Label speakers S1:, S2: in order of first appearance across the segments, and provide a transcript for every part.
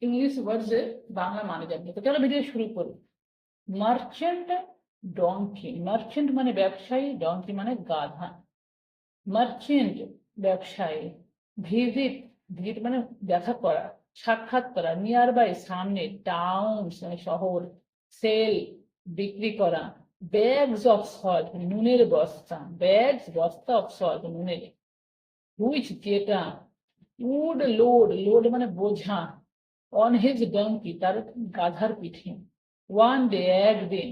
S1: English ওয়ার্ডসের Bangla মানে জানতে। তো চলো ভিডিও শুরু করি। মার্চেন্ট ডঙ্কি, মার্চেন্ট মানে ব্যবসায়ী, ডঙ্কি মানে গাধা। মার্চেন্ট ব্যবসায়ী, ভিজিট, ভিজিট মানে দেখা করা, সাক্ষাৎ করা, নিয়ার বাই সামনে, টাউন মানে শহর, সেল বিক্রি করা, ব্যাগস অফ সল্ট নুনের বস্তা, ব্যাগস বস্তা অফ সল্ট নুনের, হুইচ যেটা, উড লোড, লোড মানে বোঝা, অন হিজ ডঙ্কি তার গাধার পিঠে, ওয়ান ডে একদিন,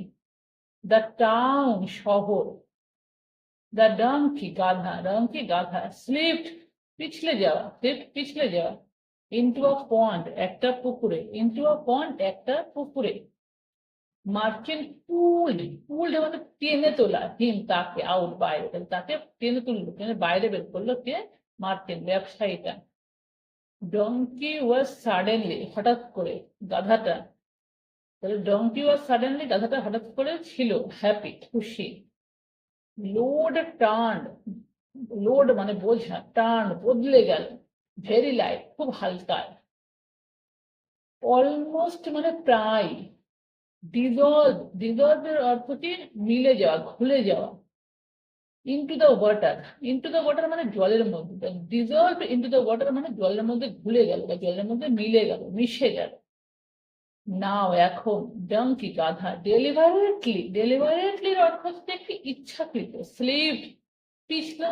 S1: দ্য টাউন শহর, দ্য ডঙ্কি গাধা, ডঙ্কি গাধা, স্লিপড পিছলে যাওয়া, স্লিপড পিছলে যাওয়া, ইন্টু আ পন্ড একটা পুকুরে, ইন্টু আ পন্ড একটা পুকুরে, মার্চেন্ট পুলড, পুলড মানে টেনে তোলা, হিম তাকে আউট বাইরে, তাকে টেনে তুললো, টেনে বাইরে বের করলো কে, মার্চেন্ট ব্যবসায়ীটা। ডঙ্কি ওয়াজ সাডেনলি হঠাৎ করে, গাধাটা, তাহলে ডঙ্কি ওয়াজ সাডেনলি গাধাটা হঠাৎ করে ছিল হ্যাপি খুশি। লোড টার্ন, লোড মানে বোঝা, টার্ন বদলে গেল, ভেরি লাইট খুব হালকা, অলমোস্ট মানে প্রায়, ডিজলভ, ডিজলভের অর্থ কি মিলে যাওয়া, ঘুলে যাওয়া, into the water, into the water মানে জলের মধ্যে, ডিজলভ ইনটু দ্য ওয়াটার মানে জলের মধ্যে ঘুলে গেল বা জলের মধ্যে মিলে গেল, মিশে গেল। নাও এখন, ডঙ্কি গাধা, ডেলিভারেটলি, ডেলিভারেটলির অর্থ হচ্ছে একটি ইচ্ছাকৃত, স্লিপ পিছলা,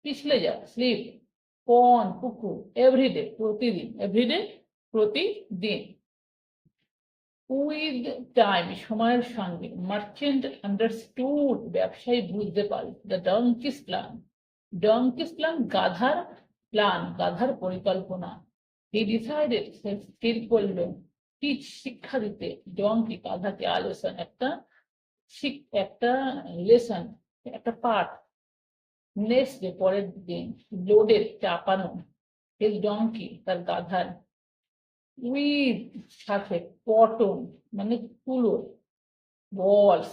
S1: পিছলে যাওয়া, স্লিপ, পন পুকুর, এভরিডে প্রতিদিন, এভরিডে প্রতিদিন, উইথ টাইম সময়ের সঙ্গে, মার্চেন্ট আন্ডারস্টুড ব্যবসায়ী বুঝতে পারে, দ্য ডঙ্কিস প্ল্যান, ডঙ্কিস প্ল্যান গাধার প্ল্যান, গাধার পরিকল্পনা, হি ডিসাইডেড সে স্থির করলেন, টিচ শিক্ষা দিতে, ডঙ্কি গাধাকে আলোচনা একটা একটা লেসন, একটা পাঠ, নেক্সট ডে পরের দিন, লোডেড চাপানো, হিজ ডঙ্কি তার গাধার, উইথ সাথে, কটন মানে তুলো, বলস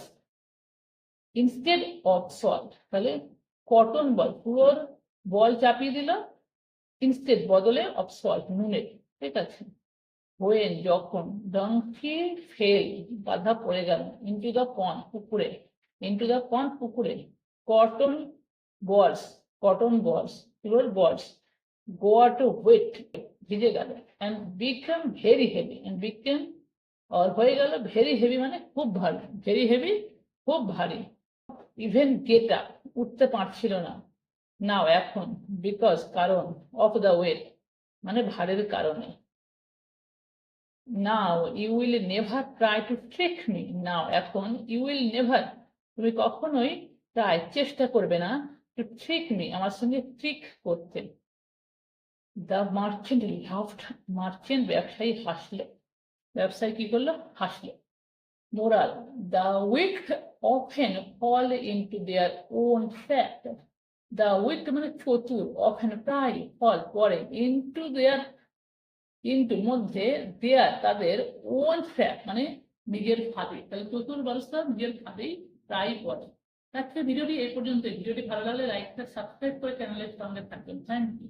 S1: ইনস্টেড অফ সল্ট, তাহলে কটন বল, তুলোর বল চাপিয়ে দিল, ইনস্টেড বদলে, অফ সল্ট নুনের, ঠিক আছে। হোয়েন যখন, ডঙ্কি ফেল গাধা পড়ে গেল, ইন্টু দ্য পন্ড পুকুরে, ইন্টু দ্য পন্ড পুকুরে, কটন বলস, কটন বলস তুলোর বলস, গোয়া টু ওয়েট ভিজে গেল, and became very heavy, and became আর হয়ে গেল ভেরি হেভি মানে খুব ভারী, ভেরি হেভি খুব ভারী, ইভেন গেট আপ উঠতে পারছিল না, নাও এখন, বিকজ কারণ, অফ দ্য ওয়েট মানে ভারের কারণে, now you will never try to trick me, now এখন, ইউ উইল নেভার তুমি কখনোই ট্রাই চেষ্টা করবে না, টু ট্রিক মি আমার সঙ্গে ট্রিক করতে। দ্য মার্চেন্ট লাফড, মার্চেন্ট ব্যবসায়ী হাসলো, ব্যবসায়ী কি করলো, হাসলো। Moral, the weak often fall into their own trap, the weak মানে চতুর, often প্রায়, fall পড়ে, into their, into মধ্যে, their তাদের, own trap মানে নিজের ফাঁদে, তাহলে চতুর মানুষরা নিজের ফাঁদেই প্রায় পড়ে। আজকে ভিডিওটি এই পর্যন্ত, ভিডিওটি ভালো লাগলে লাইক সাবস্ক্রাইব করে চ্যানেলের সঙ্গে থাকবেন, থ্যাংক ইউ।